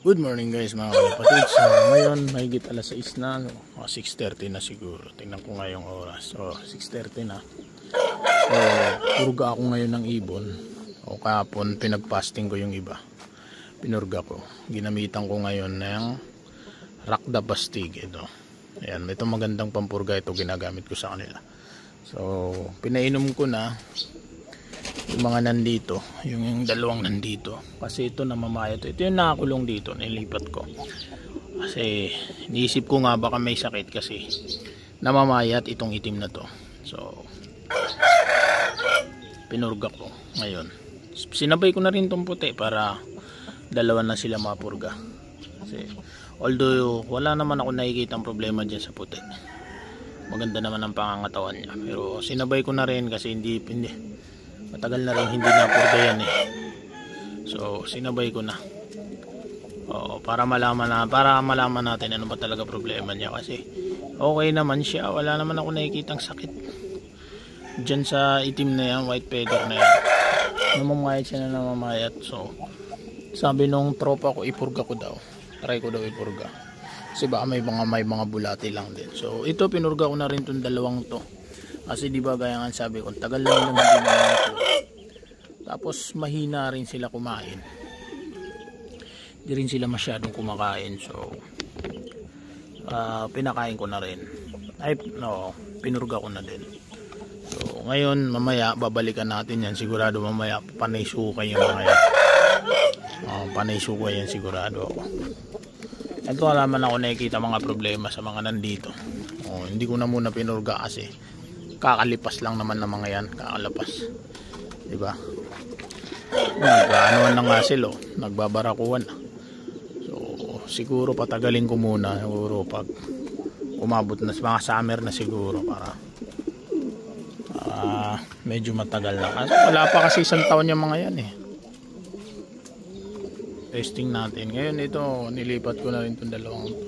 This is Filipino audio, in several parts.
Good morning guys mga kapatid. So ngayon mahigit alas 6 na, 6:30 na siguro. Tingnan ko nga yung oras. So 6:30 na. So purga ako ngayon ng ibon. O kahapon pinagpasting ko yung iba. Pinurga ko. Ginamitan ko ngayon ng Rakda Bastig ito. Ayan, ito magandang pampurga ito, ginagamit ko sa kanila. So pinainom ko na yung mga nandito, yung dalawang nandito, kasi ito namamaya ito yung nakakulong dito, nilipat ko kasi niisip ko nga baka may sakit kasi namamayat itong itim na to. So pinurga ko ngayon, sinabay ko na rin tong puti para dalawa na sila mapurga kasi although wala naman ako nakikitang problema dyan sa puti, maganda naman ang pangangatawan niya, pero sinabay ko na rin kasi hindi matagal na rin hindi napurga yan eh. So sinabay ko na para malaman natin ano ba talaga problema niya, kasi okay naman siya, wala naman ako nakikitang sakit dyan sa itim na yan, white feather na yan. Namamayat siya na namamayat. So sabi nung tropa ko ipurga ko daw, try ko daw ipurga kasi baka may mga bulati lang din. So ito pinurga ko na rin tong dalawang to kasi di ba gaya nga sabi ko, tagal lang naman din ito. Tapos mahina rin sila kumain, di rin sila masyadong kumakain. So pinakain ko na rin, pinurga ko na din. So ngayon mamaya babalikan natin yan, sigurado mamaya panay sukay yung mga yan. Panay sukay yan sigurado ako. Ito alaman ako nakikita mga problema sa mga nandito. Hindi ko na muna pinurga kasi kakalipas lang naman ng mga yan, kakalapas, diba? Nag-anuan na nga sila, nagbabarakuan na. So siguro patagalin ko muna, siguro pag umabot na mga summer na siguro, para medyo matagal na kasi wala pa kasi isang taon yung mga yan eh. Testing natin ngayon. Ito nilipat ko na rin itong dalawang to.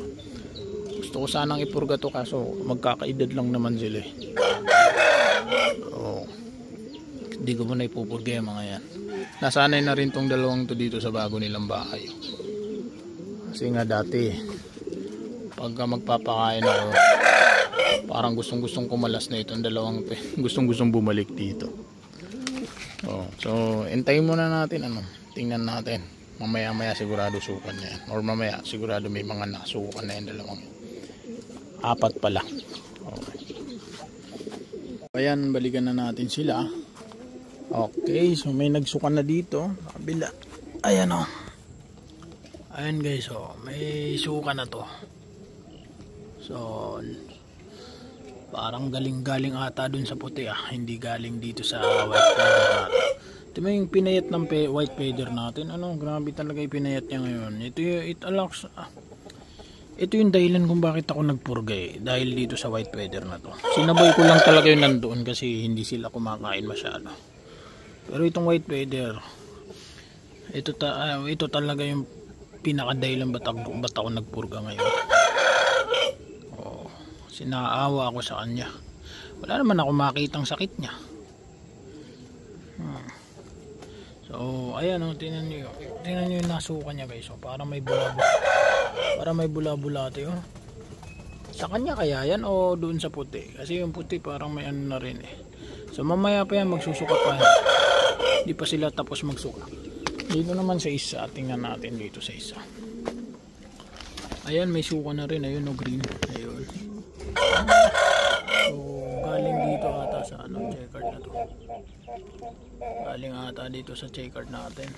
Gusto ko sanang ipurga to kaso magkakaedad lang naman sila eh. So hindi ko muna ipupurga yung mga yan. Nasanay na rin tong dalawang to dito sa bago nilang bahay, kasi nga dati pagka magpapakain ako parang gustong kumalas na itong dalawang to, gustong bumalik dito. So hintayin muna natin, tingnan natin, mamaya sigurado sukan na yan, or mamaya sigurado may mga nasukan na yung dalawang yan. Apat pala. Okay. Ayan, balikan na natin sila. Okay, so may nagsukan na dito kabila. Ayan o. Ayan guys, may suka na to. So parang galing ata dun sa puti hindi galing dito sa white feather natin. Ito mo yung pinayat ng white feather natin. Grabe talaga yung pinayat niya ngayon. Ito yung dahilan kung bakit ako nagpurga dahil dito sa white feather na to. Sinabay ko lang talaga yung nandoon kasi hindi sila kumakain masyado. Pero itong white feather, ito talaga yung pinakadahilan ba't ako nagpurga ngayon. Sinaawa ako sa kanya. Wala naman ako makitang sakit niya. So ayan tingnan niyo yung nasuka niya guys. Para may bulabulate sa kanya kaya yan o doon sa puti, kasi yung puti parang may ano na rin eh. So mamaya pa yan magsusuka pa yan. Hindi pa sila tapos magsuka. Dito naman sa isa, tingnan natin dito sa isa. Ayan, may suka na rin, ayun green, ayun. So galing dito ata sa checkered na to. Galing ata dito sa checkered natin.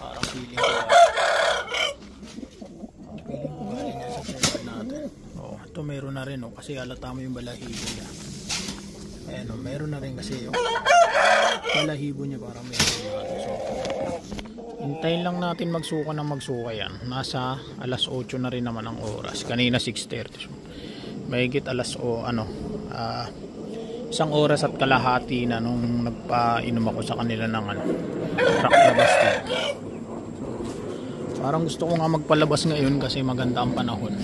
Parang feeling ko galing niya sa checkered natin. Ito meron na rin kasi halata mo yung balahibo niya. Ayan meron na rin kasi yung balahibo niya, parang meron na rin. So hintayin lang natin magsuka yan. Nasa alas 8 na rin naman ang oras. Kanina 6:30. So, mahigit isang oras at kalahati na nung nagpainom ako sa kanila ng Rakda Bastig. Parang gusto ko nga magpalabas ngayon kasi maganda ang panahon.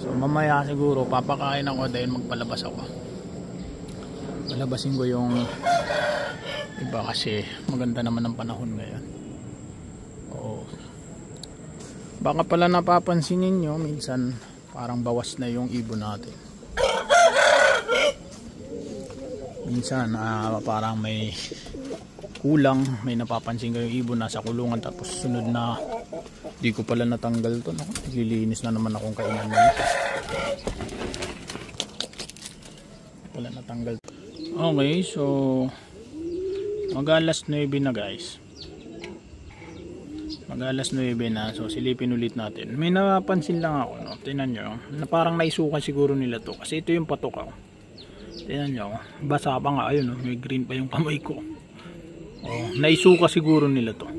So mamaya siguro papakain ako dahil magpalabas ako. Palabasin ko yung iba kasi maganda naman ang panahon ngayon. Baka pala napapansin ninyo, minsan parang bawas na yung ibon natin. Minsan parang may kulang, may napapansin kayong ibon nasa kulungan, tapos sunod na di ko pala natanggal to, no? Lilinis na naman akong kainan nila. Wala natanggal. Okay, so mag-alas 9 na guys. Mag-alas 9 na, so silipin ulit natin. May napapansin lang ako, no? Tingnan nyo, na parang naisukan siguro nila to, kasi ito yung patok ako. Tingnan nyo, basa pa nga, ayun, no? May green pa yung kamay ko. Oh, naisuka siguro nila to.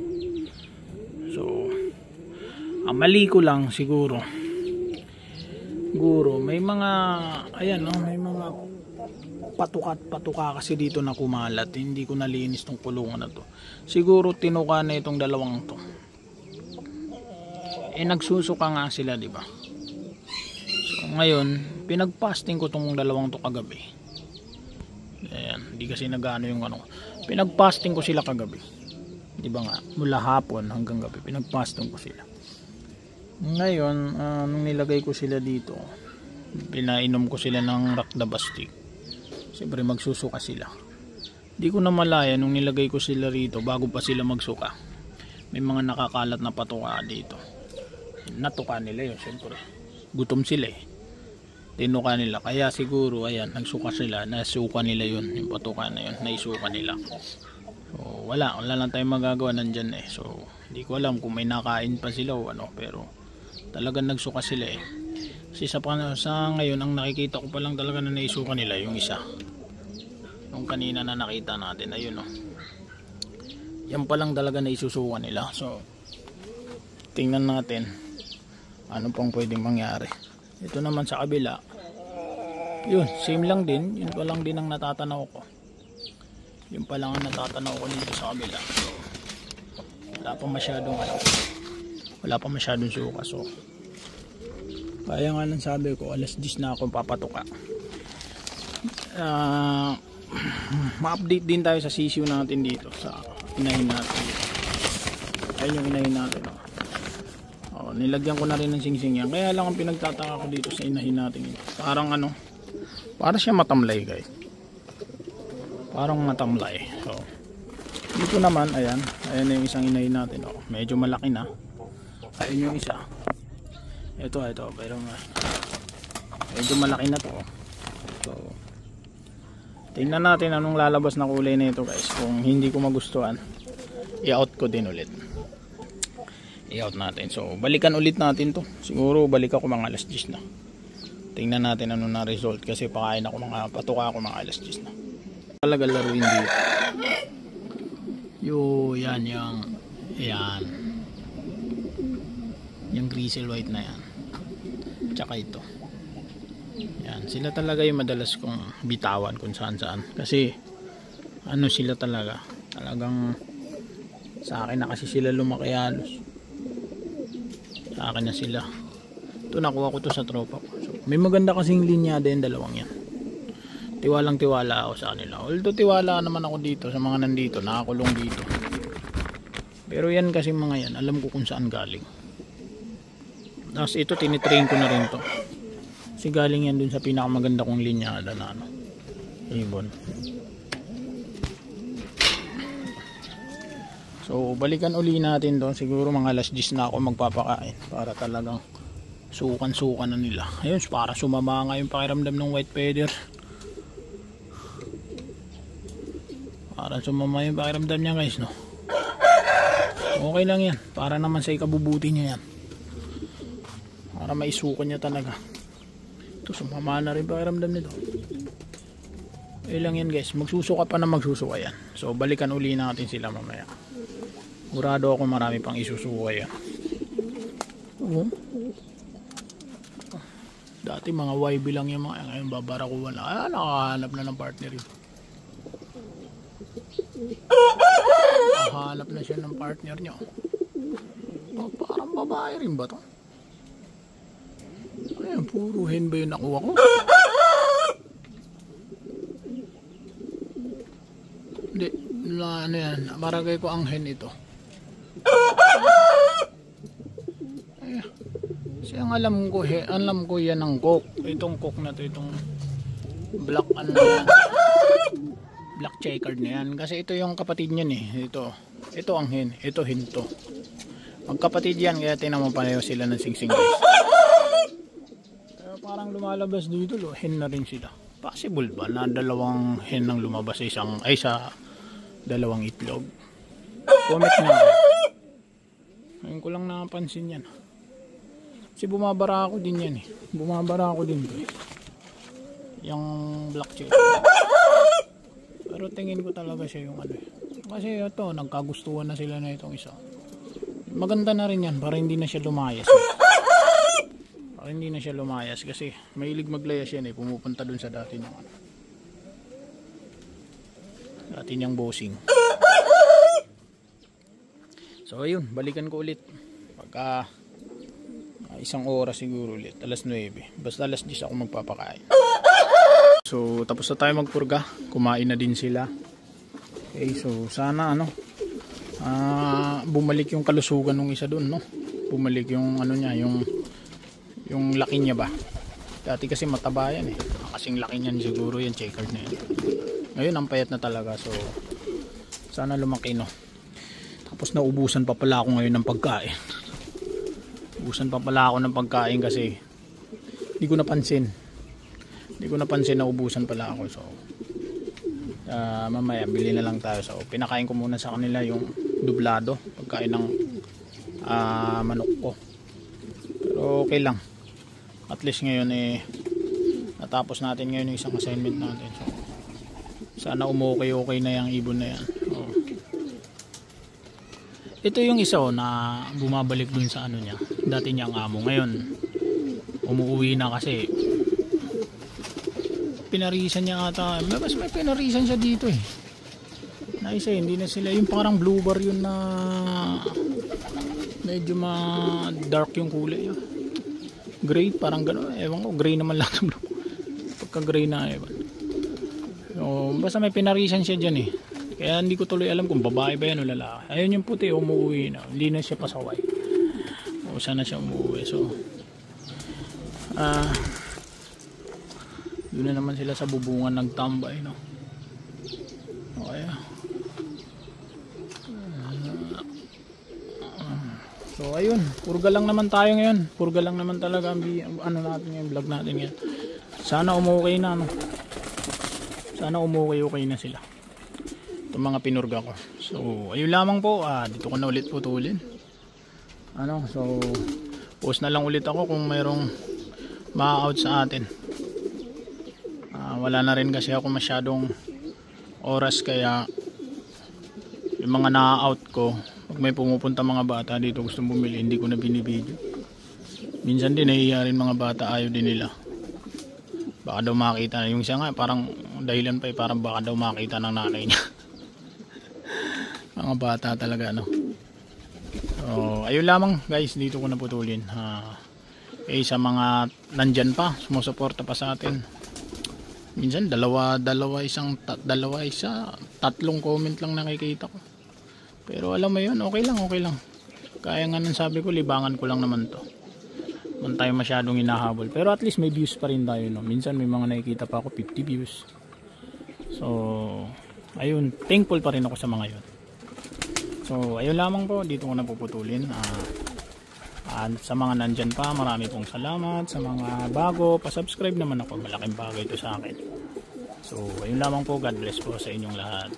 So ang mali ko lang siguro, may mga ayan, no? May mga patuka kasi dito na kumalat. Hindi ko nalinis tong kulungan na to. Siguro tinuka na itong dalawang to. Nagsusuka nga sila, di ba? So ngayon pinagpasting ko tong dalawang to kagabi. Ayan, hindi kasi nagano yung ano. Pinagpasting ko sila kagabi. Di ba nga, mula hapon hanggang gabi pinagpasting ko sila. Ngayon, nung nilagay ko sila dito, pinainom ko sila ng Rakdabastik. Siyempre magsusuka sila. Di ko na malaya nung nilagay ko sila rito, bago pa sila magsuka, may mga nakakalat na patuka dito. Natuka nila yun, siyempre gutom sila eh. Tinuka nila, kaya siguro ayan, nagsuka sila, nasuka nila yun, yung patuka na yun, naisuka nila. So wala lang tayong magagawa, nandyan eh. So hindi ko alam kung may nakain pa sila o ano, pero talagang nagsuka sila eh. Kasi sa ngayon, ang nakikita ko pa lang talaga na naisuka nila yung isa. Yung kanina na nakita natin, ayun o. Yan pa lang talaga na isusuka nila. So tingnan natin ano pang pwedeng mangyari. Ito naman sa kabila, yun, same lang din. Yun pa lang din ang natatanaw ko. Yun pa lang ang natatanaw ko dito sa kabila. So wala pa masyadong suka. So kaya nga nang sabi ko, alas 10 na ako papatuka. Ma-update din tayo sa sisiw natin dito, sa inahin natin. Ayun yung inahin natin. Nilagyan ko na rin ng singsing yan. Kaya lang ang pinagtataka ko dito sa inahin natin. Parang ano, para siya matamlay guys. Parang matamlay. So dito naman, ayan na yung isang inahin natin. Medyo malaki na. Ayun yung isa. Ito pero medyo malaki na to. So tingnan natin anong lalabas na kulay na ito guys. Kung hindi ko magustuhan, i-out ko din ulit. I-out natin. So balikan ulit natin to. Siguro balik ako mga alas 10 na. Tingnan natin ano na result, kasi pakain ako patuka ako mga alas 10 na. Talaga laruin dito. Yan yung grizzle white na yan, tsaka ito. Yan, sila talaga yung madalas kong bitawan kung saan kasi ano sila talagang sa akin na kasi sila lumaki halos. Sa akin na sila. Ito nakuha ko to sa tropa ko. So, may maganda kasing linya din, dalawang yan. Tiwalang-tiwala ako sa kanila. Although tiwala naman ako dito sa mga nandito, nakakulong dito. Pero yan kasi mga yan, alam ko kung saan galing. Tapos ito tinitrain ko na rin to. Kasi galing yan dun sa pinakamaganda kong linyada na ano, ibon. So balikan uli natin doon. Siguro mga alas 10 na ako magpapakain para talagang sukan-sukan na nila. Ayun, para sumama nga yung pakiramdam ng white feather. Para sumama yung pakiramdam niya guys, no? Okay lang yan. Para naman sa ikabubuti niya yan. Para maisukan niya talaga. Ito, sumama na rin pakiramdam nito. Lang yan guys. Magsusuka pa na magsusuka yan. So balikan uli natin sila mamaya. Sigurado ako marami pang isusuka yan. Dati mga YB lang yung mga, ngayon babarakuhan na. Nakahanap na ng partner yun. Nakahanap na siya ng partner niya. Parang babae rin ba to? Ayan, puro hen ba yung nakuha ko? Hindi, ano yan, maragay ko ang hen ito. Ayan, alam ko yan ang coke. Itong coke na to, itong black ano yan. Black checkered na yan. Kasi ito yung kapatid niyan eh. Ito ang hen. Ito hen to. Magkapatid yan. Kaya tinan mo pareho sila ng singsing guys. Pero parang lumalabas dito. Hen na rin sila. Possible ba na dalawang hen ang lumabas sa dalawang itlog? Comment nga. Ngayon ko lang napansin yan. Kasi bumabara ako din yan eh. Bumabara ako din to eh. Yung black chicken. Pero tingin ko talaga siya yung ano eh. Kasi ito, nagkagustuhan na sila na itong isa. Maganda na rin yan para hindi na siya lumayas eh. Para hindi na siya lumayas kasi mahilig maglayas yan eh. Pumupunta dun sa dati niyang ano. Dati niyang bossing. So ayun, balikan ko ulit. Pagka isang oras siguro ulit, alas 9. Basta alas 10 ako magpapakain. So tapos na tayo magpurga. Kumain na din sila. Okay, so sana bumalik yung kalusugan ng isa doon, no? Bumalik yung ano niya, yung laki niya ba. Dati kasi mataba yan eh. Kasing laki niyan siguro yan, checkered na yan. Ngayon ang payat na talaga. So sana lumaki, no? Tapos naubusan pa pala ako ngayon ng pagkain. Ubusan pa pala ako ng pagkain kasi hindi ko napansin na ubusan pala ako. So mamaya bili na lang tayo. So pinakain ko muna sa kanila yung dublado, pagkain ng manok ko. Pero okay lang, at least ngayon eh natapos natin ngayon yung isang assignment natin. So sana okay na yung ibon na yan. So, ito yung isa na bumabalik dun sa ano niya, dati niyang amo. Ngayon umuwi na kasi pinarisan niya ata. Mas may pinarisan siya dito eh. Naisa hindi na sila yung parang blue bar yun na medyo dark yung kulay. Gray, parang gano'n. Ewan ko, gray naman lang. Pagka gray na, ewan. So, basta may pinarisan siya dyan eh. Kaya hindi ko tuloy alam kung babae ba yan o lalaki. Ayun yung puti, umuwi na. Hindi na siya pasaway. O sana siya umuwi. So, doon na naman sila sa bubungan nagtambay, no? Okay. So ayun, purga lang naman tayo ngayon. Purga lang naman talaga ang ano natin yung vlog natin ngayon. Sana umukay na, no? Sana okay na sila. Itong mga pinurga ko. So ayun lamang po, dito ko na ulit putulin. So post na lang ulit ako kung mayroong ma-out sa atin. Wala na rin kasi ako masyadong oras, kaya yung mga na-out ko, pag may pumupunta mga bata dito gustong bumili, hindi ko na binibideo. Minsan din nahihiya rin mga bata, ayaw din nila. Baka daw makita na. Yung siya nga parang dahilan pa parang baka daw makita ng nanay niya. Mga bata talaga, no? So ayun lamang guys, dito ko na putulin. Sa mga nandyan pa, sumusuporta pa sa atin. Minsan tatlong comment lang nakikita ko. Pero alam mo yun, okay lang. Kaya nga nang sabi ko, libangan ko lang naman to. Huwag tayo masyadong hinahabol. Pero at least may views pa rin tayo, no? Minsan may mga nakikita pa ako 50 views. So ayun, thankful pa rin ako sa mga yun. So ayun lamang po, dito ko na puputulin. Sa mga nandyan pa, marami pong salamat. Sa mga bago, pa-subscribe naman ako. Malaking bagay ito sa akin. So ayun lamang po, God bless po sa inyong lahat.